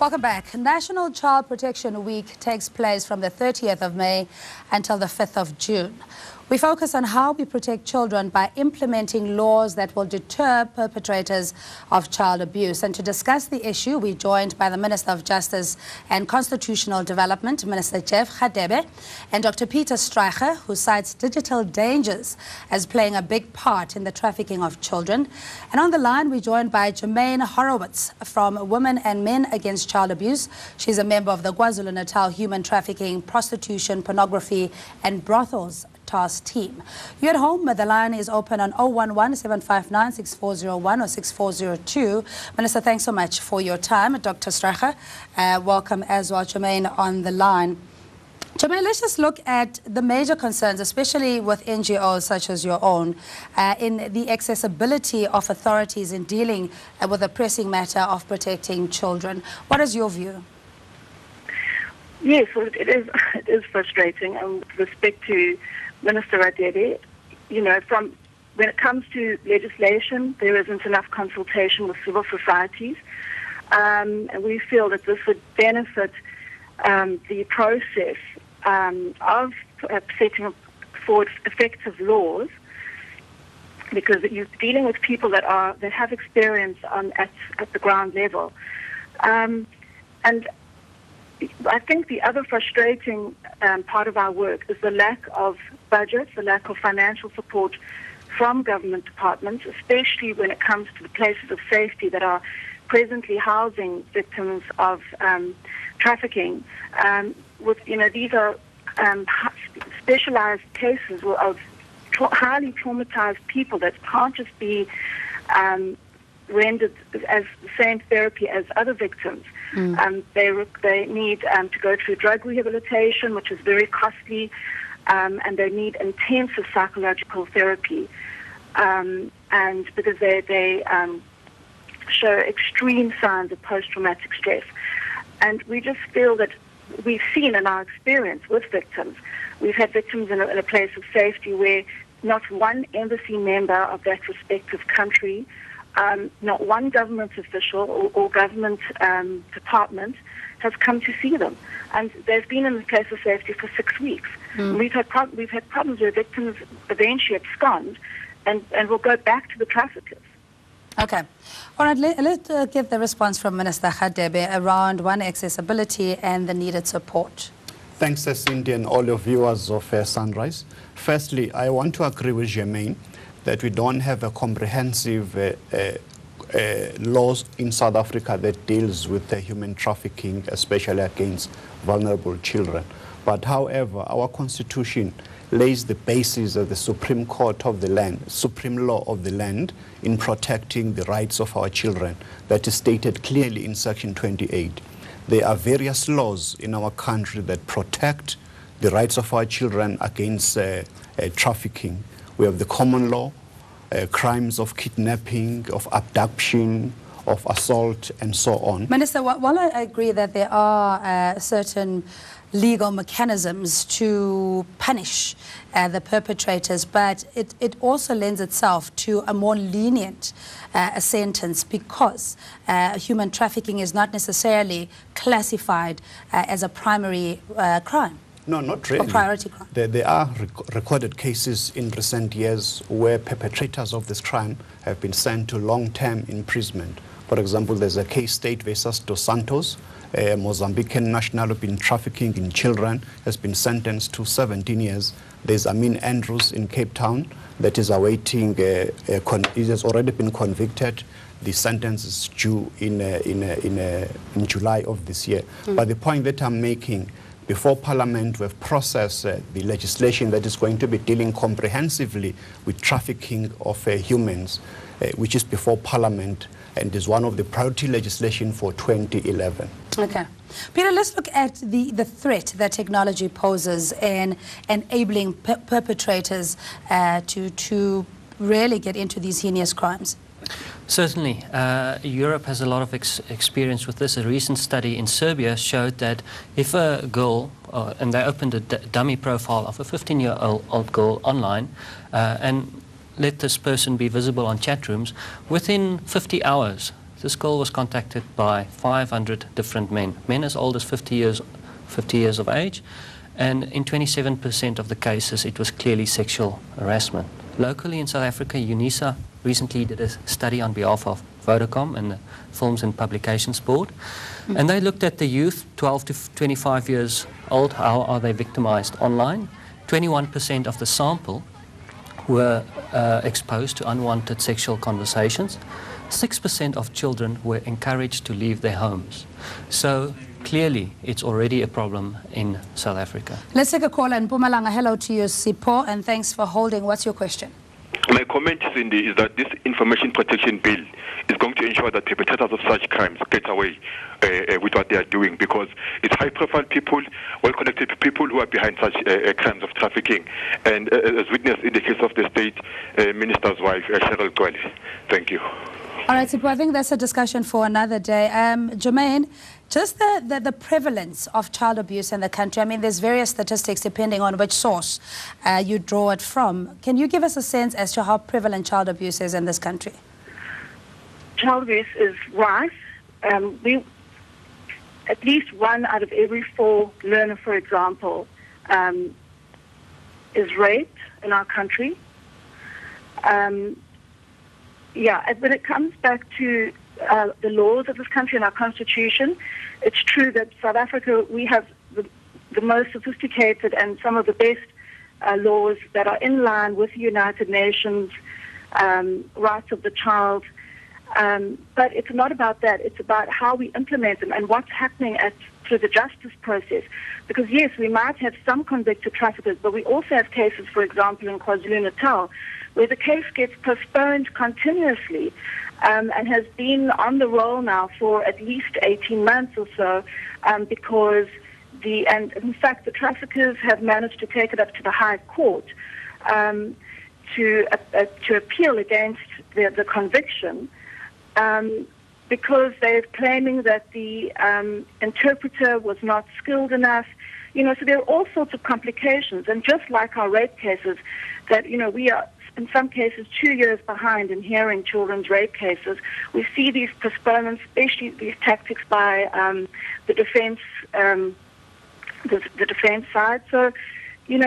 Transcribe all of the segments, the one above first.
Welcome back. National Child Protection Week takes place from the 30th of May until the 5th of June. We focus on how we protect children by implementing laws that will deter perpetrators of child abuse. And to discuss the issue, we're joined by the Minister of Justice and Constitutional Development, Minister Jeff Radebe, and Dr. Pieter Streicher, who cites digital dangers as playing a big part in the trafficking of children. And on the line, we're joined by Germaine Horowitz from Women and Men Against Child Abuse. She's a member of the KwaZulu-Natal Human Trafficking, Prostitution, Pornography and Brothels Task Team. You at home, the line is open on 011-759-6401 or 6402. Minister, thanks so much for your time. Dr. Streicher, welcome as well. Germaine on the line. Germaine, let's just look at the major concerns, especially with NGOs such as your own, in the accessibility of authorities in dealing with the pressing matter of protecting children. What is your view? Yes, well, it is frustrating. And with respect to Minister Radebe, you know, from when it comes to legislation, there isn't enough consultation with civil societies, and we feel that this would benefit the process of setting forward effective laws, because you're dealing with people that have experience at the ground level, and I think the other frustrating part of our work is the lack of budget, the lack of financial support from government departments, especially when it comes to the places of safety that are presently housing victims of trafficking. These are specialized cases of highly traumatized people that can't just be rendered as the same therapy as other victims. They need to go through drug rehabilitation, which is very costly, and they need intensive psychological therapy, and because they show extreme signs of post-traumatic stress. And we just feel that we've seen in our experience with victims, we've had victims in a place of safety where not one embassy member of that respective country, not one government official or government department has come to see them, and they've been in the place of safety for 6 weeks. We've had problems where victims eventually abscond and will go back to the traffickers. Okay. All right, let's get the response from Minister Radebe around accessibility and the needed support. Thanks, Cindy, and all your viewers of Sunrise. Firstly, I want to agree with Germaine that we don't have a comprehensive laws in South Africa that deals with human trafficking, especially against vulnerable children. But however, our constitution lays the basis of the Supreme Court of the land, supreme law of the land, in protecting the rights of our children. That is stated clearly in Section 28. There are various laws in our country that protect the rights of our children against trafficking. We have the common law, crimes of kidnapping, of abduction, of assault, and so on. Minister, while I agree that there are certain legal mechanisms to punish the perpetrators, but it also lends itself to a more lenient sentence, because human trafficking is not necessarily classified as a primary crime. No, not really. Or priority crime. There are recorded cases in recent years where perpetrators of this crime have been sent to long-term imprisonment. For example, there's a case, State versus Dos Santos. A Mozambican national who has been trafficking in children, has been sentenced to 17 years. There's Amin Andrews in Cape Town that is awaiting, he has already been convicted. The sentence is due in July of this year. But the point that I'm making, before Parliament, we've processed the legislation that is going to be dealing comprehensively with trafficking of humans, which is before Parliament, and is one of the priority legislation for 2011. Okay. Peter, let's look at the threat that technology poses in enabling perpetrators to really get into these heinous crimes. Certainly. Europe has a lot of experience with this. A recent study in Serbia showed that if a girl, and they opened a dummy profile of a 15-year-old girl online, and let this person be visible on chat rooms, within 50 hours this girl was contacted by 500 different men as old as 50 years of age, and in 27% of the cases it was clearly sexual harassment. Locally in South Africa, UNISA recently did a study on behalf of Vodacom and the Films and Publications Board, and they looked at the youth 12 to 25 years old. How are they victimized online? 21% of the sample were exposed to unwanted sexual conversations. 6% of children were encouraged to leave their homes. So clearly it's already a problem in South Africa. Let's take a call. And Mpumalanga, hello to you, Sipho, and thanks for holding. What's your question? My comment, Cindy, is that this information protection bill is going to ensure that perpetrators of such crimes get away with what they are doing, because it's high-profile people, well-connected people who are behind such crimes of trafficking, and as witnessed in the case of the state minister's wife, Cheryl Gwale. Thank you. All right, Sipho, I think that's a discussion for another day. Germaine, just the prevalence of child abuse in the country. I mean, there's various statistics depending on which source you draw it from. Can you give us a sense as to how prevalent child abuse is in this country? Child abuse is rife. At least 1 out of every 4 learners, for example, is raped in our country. When it comes back to the laws of this country and our constitution, it's true that South Africa, we have the most sophisticated and some of the best laws that are in line with the United Nations rights of the child. But it's not about that. It's about how we implement them and what's happening through the justice process. Because, yes, we might have some convicted traffickers, but we also have cases, for example, in KwaZulu-Natal, where the case gets postponed continuously and has been on the roll now for at least 18 months or so, because and in fact the traffickers have managed to take it up to the High Court to appeal against the conviction, because they're claiming that the interpreter was not skilled enough. So there are all sorts of complications, and just like our rape cases, that we are in some cases 2 years behind in hearing children's rape cases. We see these postponements, especially these tactics by the defense, the defense side. So, we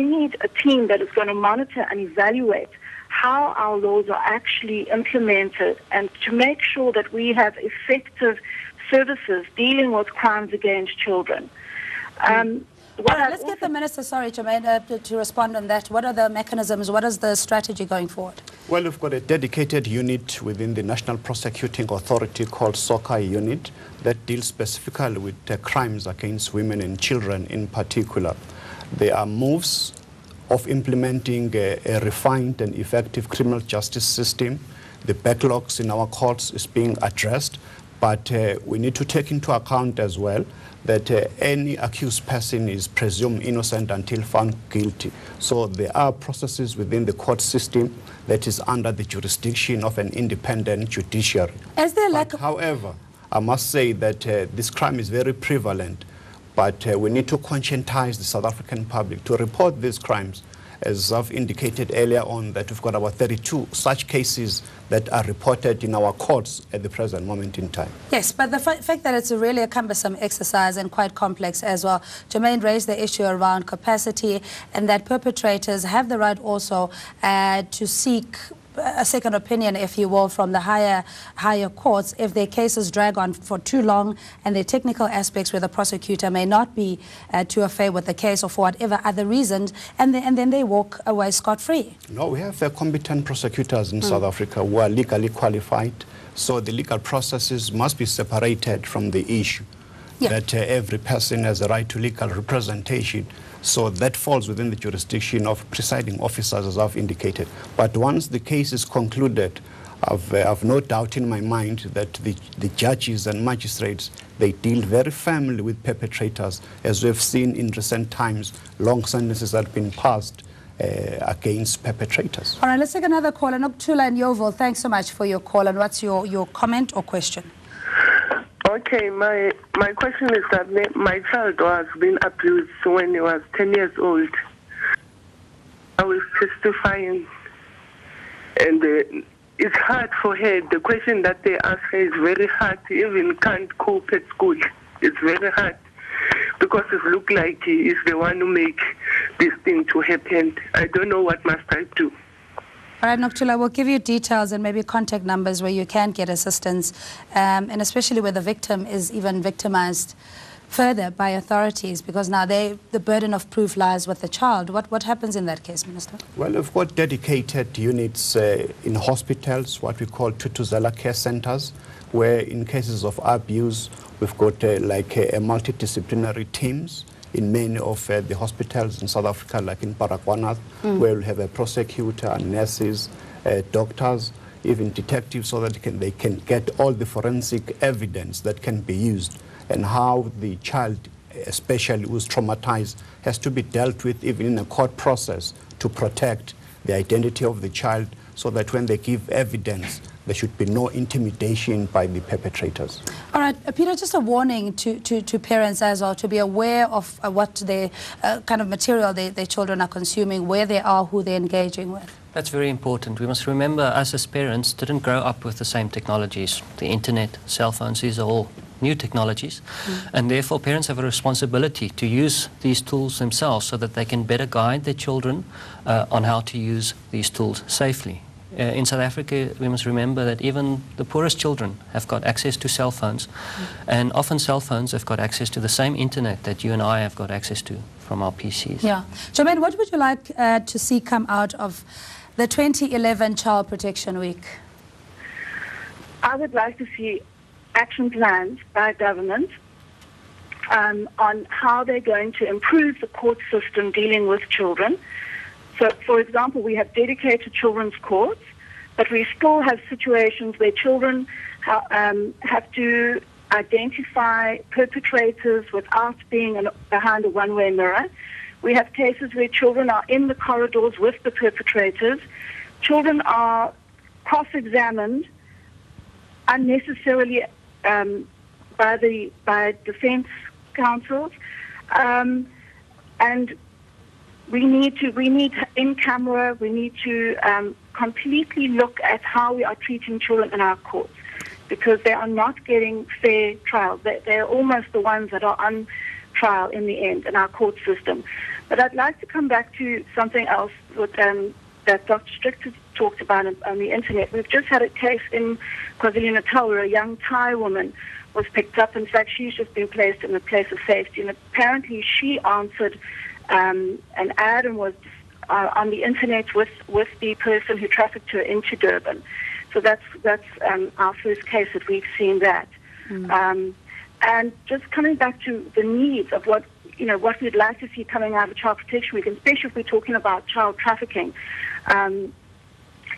need a team that is going to monitor and evaluate how our laws are actually implemented, and to make sure that we have effective services dealing with crimes against children. Let's get the Minister, sorry, Germaine, to respond on that. What are the mechanisms? What is the strategy going forward? Well, we've got a dedicated unit within the National Prosecuting Authority called SOCA unit that deals specifically with crimes against women and children in particular. There are moves of implementing a refined and effective criminal justice system. The backlogs in our courts is being addressed, but we need to take into account as well that any accused person is presumed innocent until found guilty. So there are processes within the court system that is under the jurisdiction of an independent judiciary. However, I must say that this crime is very prevalent, but we need to conscientize the South African public to report these crimes. As I've indicated earlier on, that we've got about 32 such cases that are reported in our courts at the present moment in time. Yes, but the fact that it's really a cumbersome exercise and quite complex as well. Germaine raised the issue around capacity, and that perpetrators have the right also to seek a second opinion, if you will, from the higher courts if their cases drag on for too long and their technical aspects where the prosecutor may not be too affair with the case or for whatever other reasons, and then they walk away scot-free. No, we have competent prosecutors in South Africa who are legally qualified, so the legal processes must be separated from the issue. Yeah. That every person has a right to legal representation. So that falls within the jurisdiction of presiding officers, as I've indicated. But once the case is concluded, I've no doubt in my mind that the judges and magistrates, they deal very firmly with perpetrators, as we've seen in recent times. Long sentences have been passed against perpetrators. All right, let's take another call. And Oktula and Yeoville, thanks so much for your call. And what's your comment or question? Okay, my question is that my child was being abused when he was 10 years old. I was testifying, and it's hard for her. The question that they ask her is very hard. She even can't cope at school. It's very hard because it looks like he is the one who make this thing to happen. I don't know what must I do. All right, Nokuthula, we'll give you details and maybe contact numbers where you can get assistance, and especially where the victim is even victimized further by authorities, because now the burden of proof lies with the child. What happens in that case, Minister? Well, we've got dedicated units in hospitals, what we call Tutuzela care centers, where in cases of abuse, we've got multidisciplinary teams in many of the hospitals in South Africa, like in Baragwanath, where we have a prosecutor, nurses, doctors, even detectives, so that they can get all the forensic evidence that can be used, and how the child, especially who's traumatized, has to be dealt with even in a court process to protect the identity of the child, so that when they give evidence, there should be no intimidation by the perpetrators. All right, Pieter, just a warning to parents as well, to be aware of what kind of material their children are consuming, where they are, who they're engaging with. That's very important. We must remember, us as parents didn't grow up with the same technologies. The internet, cell phones, these are all new technologies, and therefore parents have a responsibility to use these tools themselves so that they can better guide their children on how to use these tools safely. In South Africa, we must remember that even the poorest children have got access to cell phones, and often cell phones have got access to the same internet that you and I have got access to from our PCs. Yeah. Germaine, what would you like to see come out of the 2011 Child Protection Week? I would like to see action plans by government on how they're going to improve the court system dealing with children. So, for example, we have dedicated children's courts, but we still have situations where children have to identify perpetrators without being behind a one-way mirror. We have cases where children are in the corridors with the perpetrators. Children are cross-examined unnecessarily by defense counsels, and we need in camera. We need to completely look at how we are treating children in our courts, because they are not getting fair trials. They're almost the ones that are on trial in the end in our court system. But I'd like to come back to something else that Dr. Strichter talked about on the internet. We've just had a case in KwaZulu-Natal where a young Thai woman was picked up. In fact, she's just been placed in a place of safety, and apparently she answered an ad and was on the internet with the person who trafficked her into Durban. So that's our first case that we've seen that. And just coming back to the needs of what we'd like to see coming out of Child Protection Week, and especially if we're talking about child trafficking,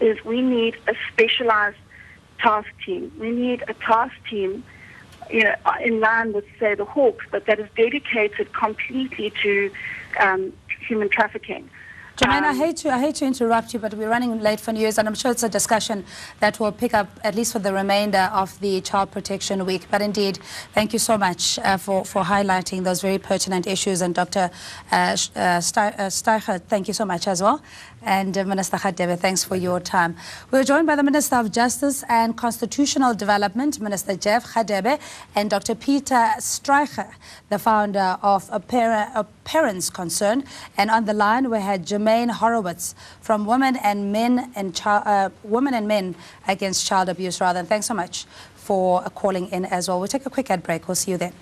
is we need a specialized task team. We need a task team, in line with, say, the Hawks, but that is dedicated completely to human trafficking. Germaine, I hate to interrupt you, but we're running late for news, and I'm sure it's a discussion that will pick up at least for the remainder of the Child Protection Week. But indeed, thank you so much for highlighting those very pertinent issues. And Dr. Streicher, thank you so much as well. And Minister Radebe, thanks for your time. We're joined by the Minister of Justice and Constitutional Development, Minister Jeff Radebe, and Dr. Pieter Streicher, the founder of Parents Concerned. And on the line, we had Germaine Horowitz from Women and Men Against Child Abuse. And thanks so much for calling in as well. We'll take a quick ad break. We'll see you then.